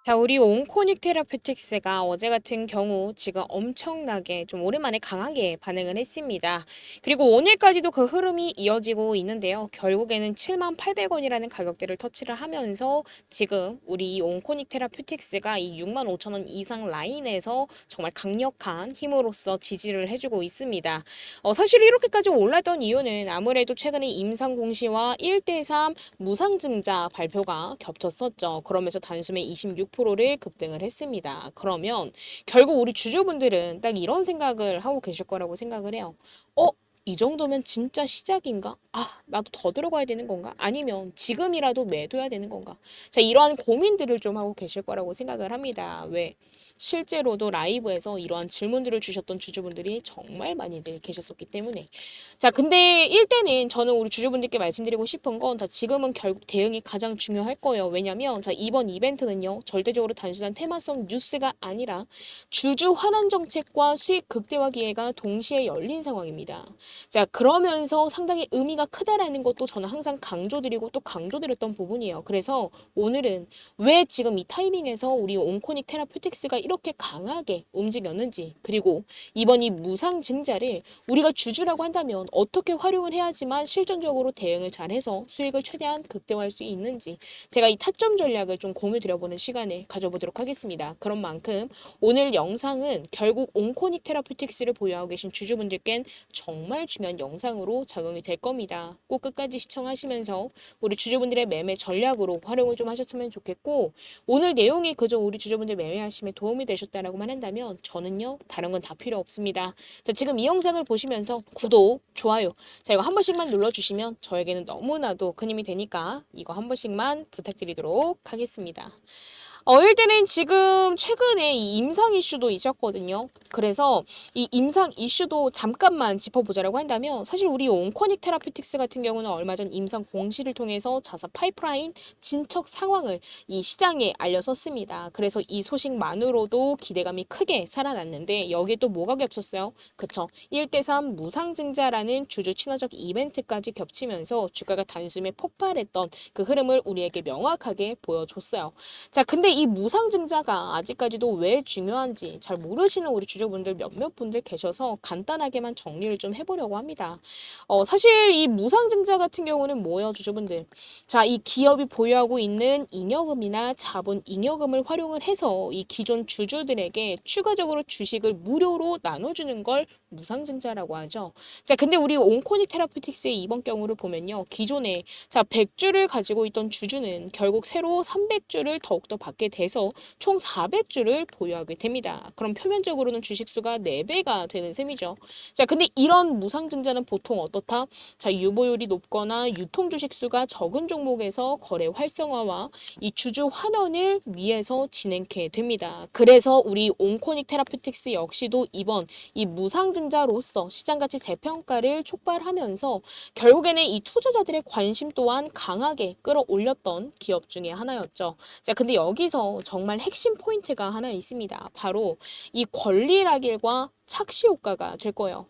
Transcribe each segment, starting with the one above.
자, 우리 온코닉 테라퓨틱스가 어제 같은 경우 지금 엄청나게 좀 오랜만에 강하게 반응을 했습니다. 그리고 오늘까지도 그 흐름이 이어지고 있는데요. 결국에는 78,000원이라는 가격대를 터치를 하면서 지금 우리 이 온코닉 테라퓨틱스가 이 65,000원 이상 라인에서 정말 강력한 힘으로써 지지를 해주고 있습니다. 사실 이렇게까지 올랐던 이유는 아무래도 최근에 임상 공시와 1대3 무상증자 발표가 겹쳤었죠. 그러면서 단숨에 26%를 급등을 했습니다. 그러면 결국 우리 주주분들은 딱 이런 생각을 하고 계실 거라고 생각을 해요. 이 정도면 진짜 시작인가? 나도 더 들어가야 되는 건가? 아니면 지금이라도 매도해야 되는 건가? 자, 이러한 고민들을 좀 하고 계실 거라고 생각을 합니다. 왜? 실제로도 라이브에서 이러한 질문들을 주셨던 주주분들이 정말 많이들 계셨었기 때문에. 자, 근데 일단은 저는 우리 주주분들께 말씀드리고 싶은 건, 자, 지금은 결국 대응이 가장 중요할 거예요. 왜냐면, 자, 이번 이벤트는요, 절대적으로 단순한 테마성 뉴스가 아니라 주주 환원 정책과 수익 극대화 기회가 동시에 열린 상황입니다. 자, 그러면서 상당히 의미가 크다라는 것도 저는 항상 강조드리고 또 강조드렸던 부분이에요. 그래서 오늘은 왜 지금 이 타이밍에서 우리 온코닉 테라퓨틱스가 이렇게 강하게 움직였는지, 그리고 이번 이 무상 증자를 우리가 주주라고 한다면 어떻게 활용을 해야지만 실전적으로 대응을 잘해서 수익을 최대한 극대화할 수 있는지, 제가 이 타점 전략을 좀 공유 드려보는 시간을 가져보도록 하겠습니다. 그런 만큼 오늘 영상은 결국 온코닉 테라퓨틱스를 보유하고 계신 주주분들께는 정말 중요한 영상으로 작용이 될 겁니다. 꼭 끝까지 시청하시면서 우리 주주분들의 매매 전략으로 활용을 좀 하셨으면 좋겠고, 오늘 내용이 그저 우리 주주분들 매매하심에 도움이 되셨다라고만 한다면 저는요, 다른 건 다 필요 없습니다. 자, 지금 이 영상을 보시면서 구독, 좋아요, 자, 이거 한 번씩만 눌러주시면 저에게는 너무나도 큰 힘이 되니까 이거 한 번씩만 부탁드리도록 하겠습니다. 일단은 지금 최근에 이 임상 이슈도 있었거든요. 그래서 이 임상 이슈도 잠깐만 짚어보자라고 한다면, 사실 우리 온코닉 테라피틱스 같은 경우는 얼마 전 임상 공시를 통해서 자사 파이프라인 진척 상황을 이 시장에 알렸었습니다. 그래서 이 소식만으로도 기대감이 크게 살아났는데, 여기에 또 뭐가 겹쳤어요? 그쵸. 1대3 무상증자라는 주주 친화적 이벤트까지 겹치면서 주가가 단숨에 폭발했던 그 흐름을 우리에게 명확하게 보여줬어요. 자, 근데 이 무상증자가 아직까지도 왜 중요한지 잘 모르시는 우리 주주분들 몇몇 분들 계셔서 간단하게만 정리를 좀 해보려고 합니다. 사실 이 무상증자 같은 경우는 뭐예요, 주주분들? 자, 이 기업이 보유하고 있는 잉여금이나 자본 잉여금을 활용을 해서 이 기존 주주들에게 추가적으로 주식을 무료로 나눠주는 걸 무상증자라고 하죠. 자, 근데 우리 온코닉 테라피틱스의 이번 경우를 보면요, 기존에 자 100주를 가지고 있던 주주는 결국 새로 300주를 더욱더 받게 돼서 총 400주를 보유하게 됩니다. 그럼 표면적으로는 주식수가 4배가 되는 셈이죠. 자, 근데 이런 무상증자는 보통 어떻다? 자, 유보율이 높거나 유통 주식수가 적은 종목에서 거래 활성화와 이 주주 환원을 위해서 진행게 됩니다. 그래서 우리 온코닉 테라퓨틱스 역시도 이번 이 무상증자로서 시장가치 재평가를 촉발하면서 결국에는 이 투자자들의 관심 또한 강하게 끌어올렸던 기업 중에 하나였죠. 자, 근데 여기서 정말 핵심 포인트가 하나 있습니다. 바로 이 권리락일과 착시 효과가 될 거예요.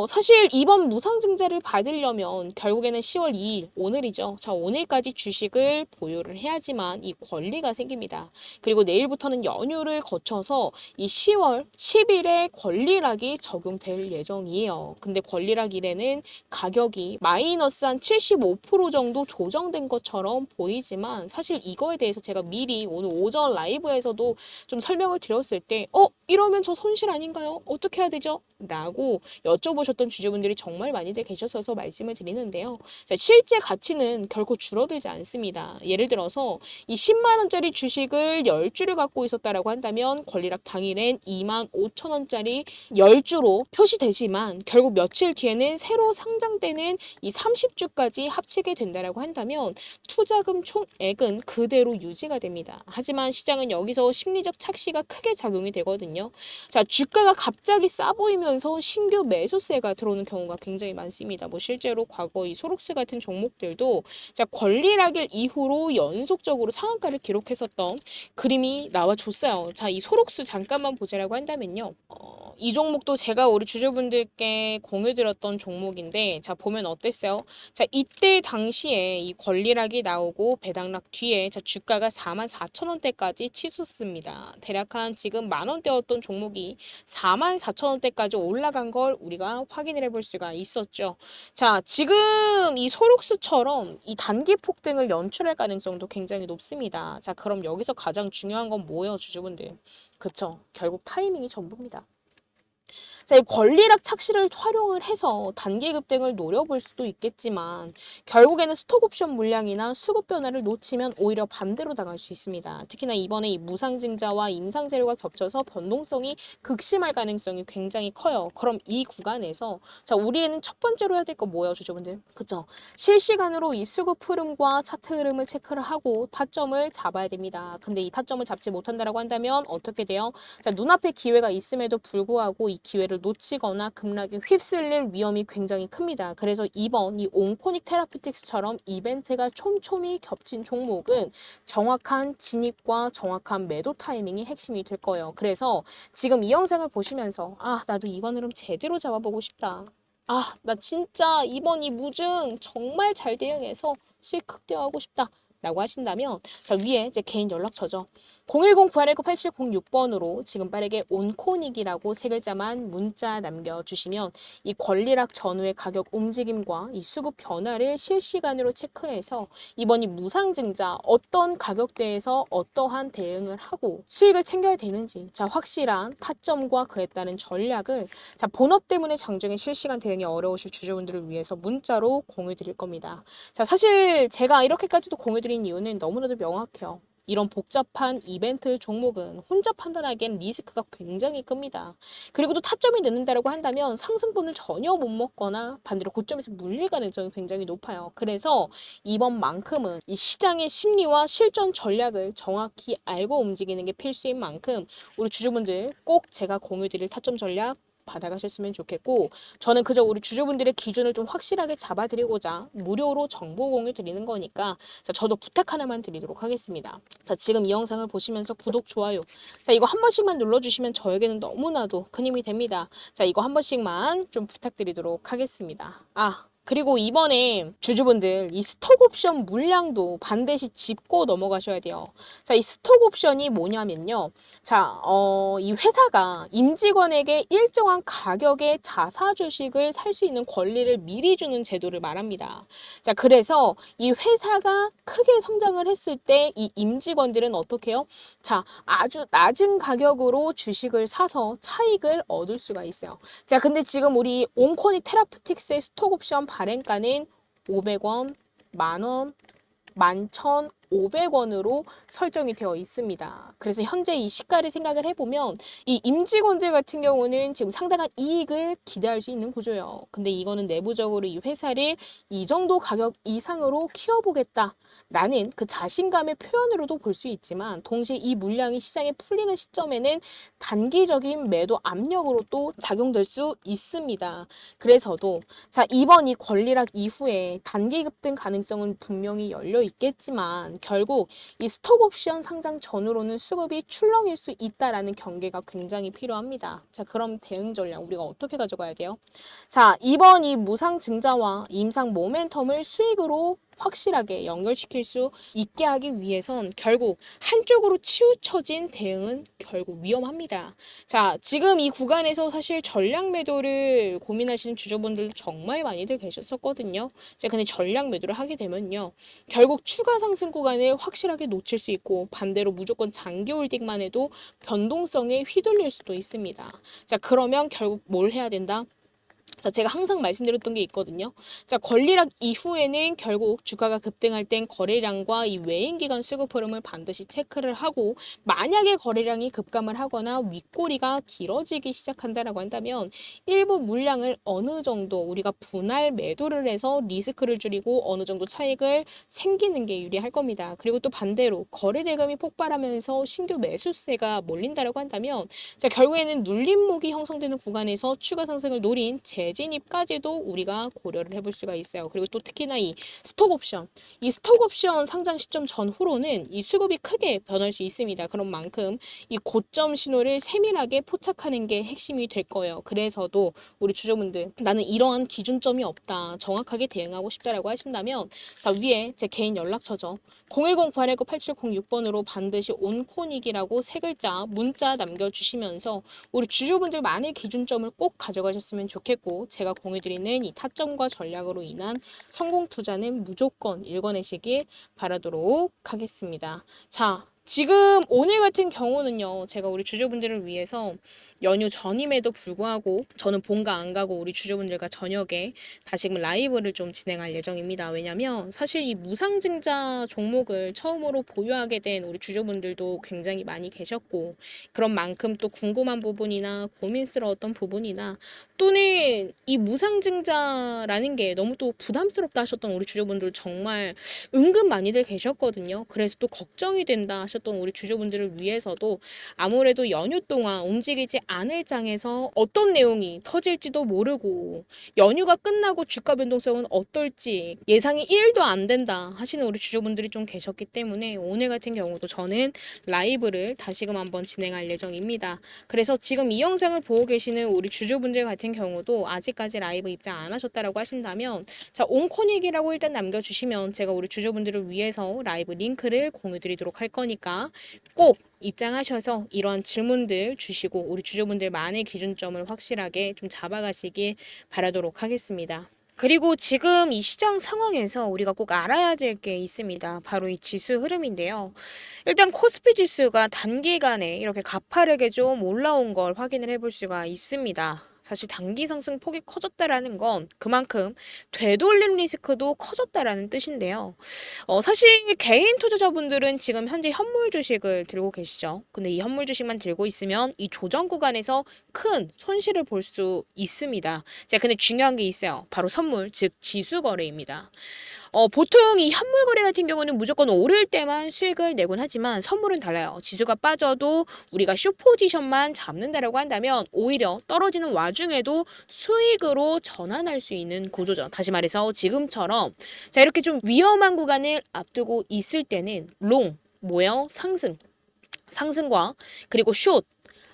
사실 이번 무상증자를 받으려면 결국에는 10월 2일, 오늘이죠. 자, 오늘까지 주식을 보유를 해야지만 이 권리가 생깁니다. 그리고 내일부터는 연휴를 거쳐서 이 10월 10일에 권리락이 적용될 예정이에요. 근데 권리락일에는 가격이 마이너스 한 75% 정도 조정된 것처럼 보이지만, 사실 이거에 대해서 제가 미리 오늘 오전 라이브에서도 좀 설명을 드렸을 때 이러면 저 손실 아닌가요? 어떻게 해야 되죠? 라고 여쭤보셨던 주주분들이 정말 많이들 계셨어서 말씀을 드리는데요. 자, 실제 가치는 결코 줄어들지 않습니다. 예를 들어서 이 10만 원짜리 주식을 10주를 갖고 있었다라고 한다면 권리락 당일엔 25,000원짜리 10주로 표시되지만, 결국 며칠 뒤에는 새로 상장되는 이 30주까지 합치게 된다라고 한다면 투자금 총액은 그대로 유지가 됩니다. 하지만 시장은 여기서 심리적 착시가 크게 작용이 되거든요. 있거든요. 자, 주가가 갑자기 싸 보이면서 신규 매수세가 들어오는 경우가 굉장히 많습니다. 뭐 실제로 과거 이 소록스 같은 종목들도 자, 권리락일 이후로 연속적으로 상한가를 기록했었던 그림이 나와줬어요. 자, 이 소록스 잠깐만 보자라고 한다면요. 이 종목도 제가 우리 주주분들께 공유드렸던 종목인데 자, 보면 어땠어요? 자, 이때 당시에 이 권리락이 나오고 배당락 뒤에 자, 주가가 44,000원대까지 치솟습니다. 대략 한 지금 만원대였던 종목이 44,000원대까지 올라간 걸 우리가 확인을 해볼 수가 있었죠. 자, 지금 이 소록스처럼 이 단기 폭등을 연출할 가능성도 굉장히 높습니다. 자, 그럼 여기서 가장 중요한 건 뭐예요, 주주분들? 그쵸? 결국 타이밍이 전부입니다. 자, 이 권리락 착시를 활용을 해서 단기 급등을 노려볼 수도 있겠지만 결국에는 스톡옵션 물량이나 수급 변화를 놓치면 오히려 반대로 당할 수 있습니다. 특히나 이번에 이 무상증자와 임상재료가 겹쳐서 변동성이 극심할 가능성이 굉장히 커요. 그럼 이 구간에서 자, 우리는 첫 번째로 해야 될 거 뭐예요, 주주분들? 그쵸? 실시간으로 이 수급 흐름과 차트 흐름을 체크를 하고 타점을 잡아야 됩니다. 근데 이 타점을 잡지 못한다라고 한다면 어떻게 돼요? 자, 눈앞에 기회가 있음에도 불구하고 이 기회를 놓치거나 급락에 휩쓸릴 위험이 굉장히 큽니다. 그래서 이번 이 온코닉 테라피틱스처럼 이벤트가 촘촘히 겹친 종목은 정확한 진입과 정확한 매도 타이밍이 핵심이 될 거예요. 그래서 지금 이 영상을 보시면서 나도 이번 흐름 제대로 잡아보고 싶다. 나 진짜 이번 이 무증 정말 잘 대응해서 수익 극대화하고 싶다. 라고 하신다면 자, 위에 이제 개인 연락처죠. 010-981-8706번으로 지금 빠르게 온코닉이라고 세 글자만 문자 남겨주시면 이 권리락 전후의 가격 움직임과 이 수급 변화를 실시간으로 체크해서 이번 이 무상증자 어떤 가격대에서 어떠한 대응을 하고 수익을 챙겨야 되는지 자, 확실한 타점과 그에 따른 전략을 자, 본업 때문에 장중에 실시간 대응이 어려우실 주주분들을 위해서 문자로 공유 드릴 겁니다. 자, 사실 제가 이렇게까지도 공유 드린 이유는 너무나도 명확해요. 이런 복잡한 이벤트 종목은 혼자 판단하기엔 리스크가 굉장히 큽니다. 그리고 또 타점이 늦는다고 한다면 상승분을 전혀 못 먹거나 반대로 고점에서 물릴 가능성이 굉장히 높아요. 그래서 이번만큼은 이 시장의 심리와 실전 전략을 정확히 알고 움직이는 게 필수인 만큼 우리 주주분들 꼭 제가 공유드릴 타점 전략 받아가셨으면 좋겠고 저는 그저 우리 주주분들의 기준을 좀 확실하게 잡아드리고자 무료로 정보 공유 드리는 거니까 자, 저도 부탁 하나만 드리도록 하겠습니다. 자, 지금 이 영상을 보시면서 구독, 좋아요 자, 이거 한 번씩만 눌러주시면 저에게는 너무나도 큰 힘이 됩니다. 자, 이거 한 번씩만 좀 부탁드리도록 하겠습니다. 그리고 이번에 주주분들 이 스톡옵션 물량도 반드시 짚고 넘어가셔야 돼요. 자, 이 스톡옵션이 뭐냐면요. 자, 이 회사가 임직원에게 일정한 가격의 자사 주식을 살 수 있는 권리를 미리 주는 제도를 말합니다. 자, 그래서 이 회사가 크게 성장을 했을 때 이 임직원들은 어떻게 해요? 자, 아주 낮은 가격으로 주식을 사서 차익을 얻을 수가 있어요. 자, 근데 지금 우리 온코닉 테라피틱스의 스톡옵션 발행가는 500원, 만원, 11,500원으로 설정이 되어 있습니다. 그래서 현재 이 시가를 생각을 해보면 이 임직원들 같은 경우는 지금 상당한 이익을 기대할 수 있는 구조예요. 근데 이거는 내부적으로 이 회사를 이 정도 가격 이상으로 키워보겠다. 라는 그 자신감의 표현으로도 볼 수 있지만 동시에 이 물량이 시장에 풀리는 시점에는 단기적인 매도 압력으로 또 작용될 수 있습니다. 그래서도 자, 이번 이 권리락 이후에 단기 급등 가능성은 분명히 열려 있겠지만 결국 이 스톡옵션 상장 전후로는 수급이 출렁일 수 있다라는 경계가 굉장히 필요합니다. 자, 그럼 대응 전략 우리가 어떻게 가져가야 돼요? 자, 이번 이 무상 증자와 임상 모멘텀을 수익으로 확실하게 연결시킬 수 있게 하기 위해선 결국 한쪽으로 치우쳐진 대응은 결국 위험합니다. 자, 지금 이 구간에서 사실 전략 매도를 고민하시는 주주분들도 정말 많이들 계셨었거든요. 자, 근데 전략 매도를 하게 되면요. 결국 추가 상승 구간을 확실하게 놓칠 수 있고 반대로 무조건 장기 홀딩만 해도 변동성에 휘둘릴 수도 있습니다. 자, 그러면 결국 뭘 해야 된다? 자, 제가 항상 말씀드렸던 게 있거든요. 자, 권리락 이후에는 결국 주가가 급등할 땐 거래량과 이 외인기관 수급 흐름을 반드시 체크를 하고, 만약에 거래량이 급감을 하거나 윗꼬리가 길어지기 시작한다라고 한다면 일부 물량을 어느 정도 우리가 분할 매도를 해서 리스크를 줄이고 어느 정도 차익을 챙기는 게 유리할 겁니다. 그리고 또 반대로 거래대금이 폭발하면서 신규 매수세가 몰린다라고 한다면, 자, 결국에는 눌림목이 형성되는 구간에서 추가 상승을 노린 재진입까지도 우리가 고려를 해볼 수가 있어요. 그리고 또 특히나 이 스톡옵션, 이 스톡옵션 상장 시점 전후로는 이 수급이 크게 변할 수 있습니다. 그런 만큼 이 고점 신호를 세밀하게 포착하는 게 핵심이 될 거예요. 그래서도 우리 주주분들, 나는 이러한 기준점이 없다, 정확하게 대응하고 싶다라고 하신다면, 자, 위에 제 개인 연락처죠. 010-981-8706번으로 반드시 온코닉이라고 세 글자 문자 남겨주시면서 우리 주주분들만의 기준점을 꼭 가져가셨으면 좋겠고, 제가 공유드리는 이 타점과 전략으로 인한 성공 투자는 무조건 읽어내시길 바라도록 하겠습니다. 자, 지금 오늘 같은 경우는요, 제가 우리 주주분들을 위해서 연휴 전임에도 불구하고 저는 본가 안 가고 우리 주주분들과 저녁에 다시금 라이브를 좀 진행할 예정입니다. 왜냐면 사실 이 무상증자 종목을 처음으로 보유하게 된 우리 주주분들도 굉장히 많이 계셨고, 그런 만큼 또 궁금한 부분이나 고민스러웠던 부분이나 또는 이 무상증자라는 게 너무 또 부담스럽다 하셨던 우리 주주분들 정말 은근 많이들 계셨거든요. 그래서 또 걱정이 된다 하셨던 우리 주주분들을 위해서도 아무래도 연휴 동안 움직이지 않을 장에서 어떤 내용이 터질지도 모르고 연휴가 끝나고 주가 변동성은 어떨지 예상이 1도 안 된다 하시는 우리 주주분들이 좀 계셨기 때문에 오늘 같은 경우도 저는 라이브를 다시금 한번 진행할 예정입니다. 그래서 지금 이 영상을 보고 계시는 우리 주주분들 같은 경우도 아직까지 라이브 입장 안 하셨다라고 하신다면, 자, 온코닉이라고 일단 남겨주시면 제가 우리 주주분들을 위해서 라이브 링크를 공유드리도록 할 거니까 꼭 입장하셔서 이러한 질문들 주시고 우리 주주분들만의 기준점을 확실하게 좀 잡아가시길 바라도록 하겠습니다. 그리고 지금 이 시장 상황에서 우리가 꼭 알아야 될 게 있습니다. 바로 이 지수 흐름인데요. 일단 코스피 지수가 단기간에 이렇게 가파르게 좀 올라온 걸 확인을 해볼 수가 있습니다. 사실 단기 상승 폭이 커졌다라는 건 그만큼 되돌림 리스크도 커졌다라는 뜻인데요. 사실 개인 투자자분들은 지금 현재 현물 주식을 들고 계시죠. 근데 이 현물 주식만 들고 있으면 이 조정 구간에서 큰 손실을 볼 수 있습니다. 자, 근데 중요한 게 있어요. 바로 선물, 즉 지수 거래입니다. 보통 이 현물 거래 같은 경우는 무조건 오를 때만 수익을 내곤 하지만 선물은 달라요. 지수가 빠져도 우리가 숏 포지션만 잡는다라고 한다면 오히려 떨어지는 와중에도 수익으로 전환할 수 있는 구조죠. 다시 말해서 지금처럼 자, 이렇게 좀 위험한 구간을 앞두고 있을 때는 롱, 뭐예요? 상승과 그리고 숏,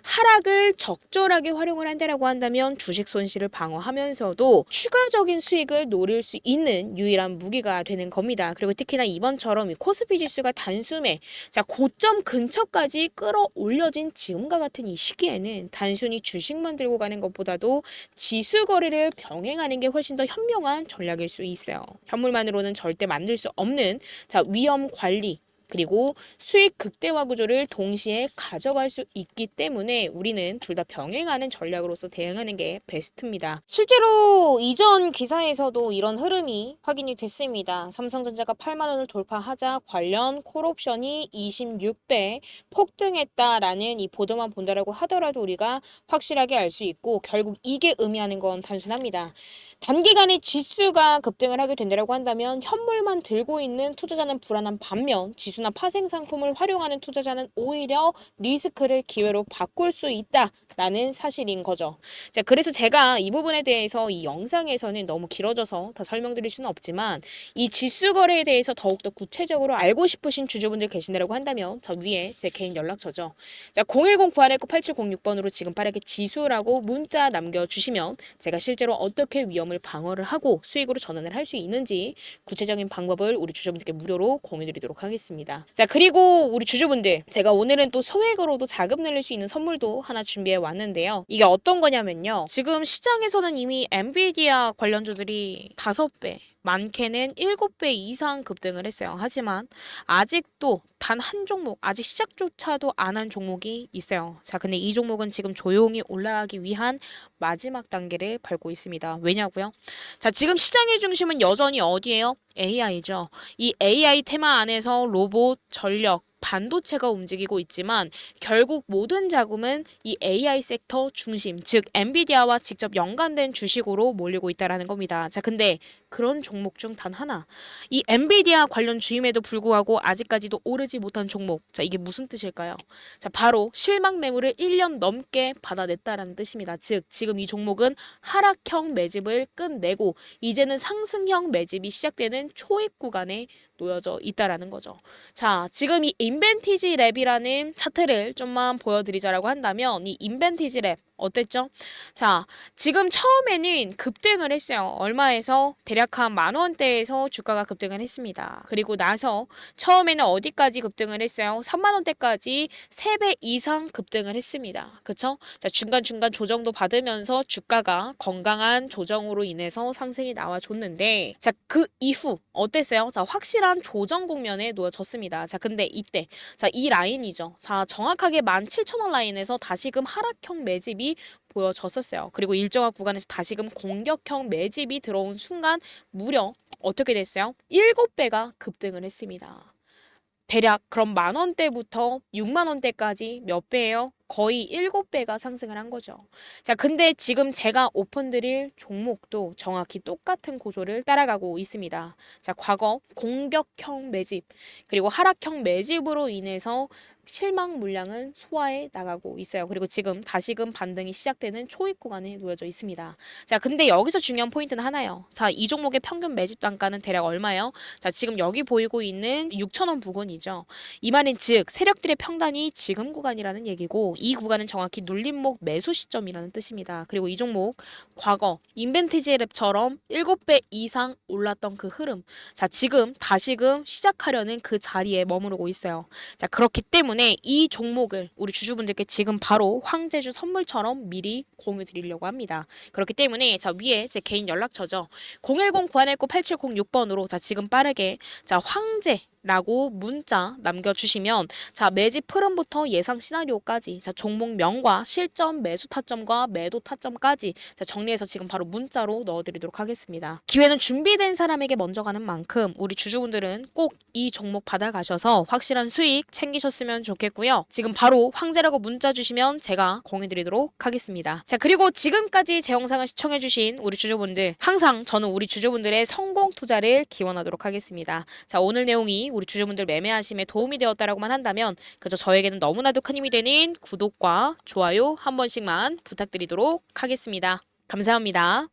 하락을 적절하게 활용을 한다라고 한다면 주식 손실을 방어하면서도 추가적인 수익을 노릴 수 있는 유일한 무기가 되는 겁니다. 그리고 특히나 이번처럼 이 코스피 지수가 단숨에 자, 고점 근처까지 끌어올려진 지금과 같은 이 시기에는 단순히 주식만 들고 가는 것보다도 지수 거래를 병행하는 게 훨씬 더 현명한 전략일 수 있어요. 현물만으로는 절대 만들 수 없는 자, 위험 관리 그리고 수익 극대화 구조를 동시에 가져갈 수 있기 때문에 우리는 둘 다 병행하는 전략으로서 대응하는 게 베스트입니다. 실제로 이전 기사에서도 이런 흐름이 확인이 됐습니다. 삼성전자가 8만 원을 돌파하자 관련 콜옵션이 26배 폭등했다라는 이 보도만 본다라고 하더라도 우리가 확실하게 알 수 있고, 결국 이게 의미하는 건 단순합니다. 단기간에 지수가 급등을 하게 된다고 한다면 현물만 들고 있는 투자자는 불안한 반면 지수나 파생 상품을 활용하는 투자자는 오히려 리스크를 기회로 바꿀 수 있다라는 사실인 거죠. 자, 그래서 제가 이 부분에 대해서 이 영상에서는 너무 길어져서 다 설명드릴 수는 없지만 이 지수 거래에 대해서 더욱더 구체적으로 알고 싶으신 주주분들 계신다고 한다면 저 위에 제 개인 연락처죠. 자, 010-981-8706번으로 지금 빠르게 지수라고 문자 남겨주시면 제가 실제로 어떻게 위험을 방어를 하고 수익으로 전환을 할 수 있는지 구체적인 방법을 우리 주주분들께 무료로 공유드리도록 하겠습니다. 자, 그리고 우리 주주분들, 제가 오늘은 또 소액으로도 자금 늘릴 수 있는 선물도 하나 준비해 왔는데요. 이게 어떤 거냐면요. 지금 시장에서는 이미 엔비디아 관련주들이 5배, 많게는 7배 이상 급등을 했어요. 하지만 아직도 단 한 종목, 아직 시작조차도 안 한 종목이 있어요. 자, 근데 이 종목은 지금 조용히 올라가기 위한 마지막 단계를 밟고 있습니다. 왜냐고요? 자, 지금 시장의 중심은 여전히 어디예요? AI죠. 이 AI 테마 안에서 로봇, 전력, 반도체가 움직이고 있지만 결국 모든 자금은 이 AI 섹터 중심, 즉 엔비디아와 직접 연관된 주식으로 몰리고 있다라는 겁니다. 자, 근데 그런 종목 중 단 하나, 이 엔비디아 관련 주임에도 불구하고 아직까지도 오르지 못한 종목. 자, 이게 무슨 뜻일까요? 자, 바로 실망 매물을 1년 넘게 받아냈다라는 뜻입니다. 즉, 지금 이 종목은 하락형 매집을 끝내고 이제는 상승형 매집이 시작되는 초입 구간에 놓여져 있다라는 거죠. 자, 지금 이 인벤티지 랩이라는 차트를 좀만 보여드리자라고 한다면 이 인벤티지 랩 어땠죠? 자, 지금 처음에는 급등을 했어요. 얼마에서? 대략 한 10,000원대에서 주가가 급등을 했습니다. 그리고 나서 처음에는 어디까지 급등을 했어요? 30,000원대까지 3배 이상 급등을 했습니다. 그쵸? 자, 중간중간 조정도 받으면서 주가가 건강한 조정으로 인해서 상승이 나와줬는데, 자, 그 이후 어땠어요? 자, 확실한 조정 국면에 놓여졌습니다. 자, 근데 이때, 자, 이 라인이죠. 자, 정확하게 17,000원 라인에서 다시금 하락형 매집이 보여졌었어요. 그리고 일정한 구간에서 다시금 공격형 매집이 들어온 순간 무려 어떻게 됐어요? 7배가 급등을 했습니다. 대략 그럼 10,000원대부터 60,000원대까지 몇 배예요? 거의 7배가 상승을 한 거죠. 자, 근데 지금 제가 오픈드릴 종목도 정확히 똑같은 구조를 따라가고 있습니다. 자, 과거 공격형 매집, 그리고 하락형 매집으로 인해서 실망 물량은 소화해 나가고 있어요. 그리고 지금 다시금 반등이 시작되는 초입 구간에 놓여져 있습니다. 자, 근데 여기서 중요한 포인트는 하나요. 자, 이 종목의 평균 매집 단가는 대략 얼마예요? 자, 지금 여기 보이고 있는 6,000원 부근이죠. 이 말은 즉 세력들의 평단이 지금 구간이라는 얘기고, 이 구간은 정확히 눌림목 매수 시점이라는 뜻입니다. 그리고 이 종목 과거 인벤티지 랩처럼 7배 이상 올랐던 그 흐름, 자, 지금 다시금 시작하려는 그 자리에 머무르고 있어요. 자, 그렇기 때문에 이 종목을 우리 주주분들께 지금 바로 황제주 선물처럼 미리 공유 드리려고 합니다. 그렇기 때문에 자, 위에 제 개인 연락처죠. 010-9119-8706번으로 자, 지금 빠르게 자, 황제 라고 문자 남겨주시면 자, 매집 흐름부터 예상 시나리오까지, 자, 종목명과 실점, 매수 타점과 매도 타점까지 자, 정리해서 지금 바로 문자로 넣어드리도록 하겠습니다. 기회는 준비된 사람에게 먼저 가는 만큼 우리 주주분들은 꼭 이 종목 받아가셔서 확실한 수익 챙기셨으면 좋겠고요. 지금 바로 황제라고 문자 주시면 제가 공유드리도록 하겠습니다. 자, 그리고 지금까지 제 영상을 시청해주신 우리 주주분들, 항상 저는 우리 주주분들의 성공 투자를 기원하도록 하겠습니다. 자, 오늘 내용이 우리 주주분들 매매하심에 도움이 되었다라고만 한다면 그저 저에게는 너무나도 큰 힘이 되는 구독과 좋아요 한 번씩만 부탁드리도록 하겠습니다. 감사합니다.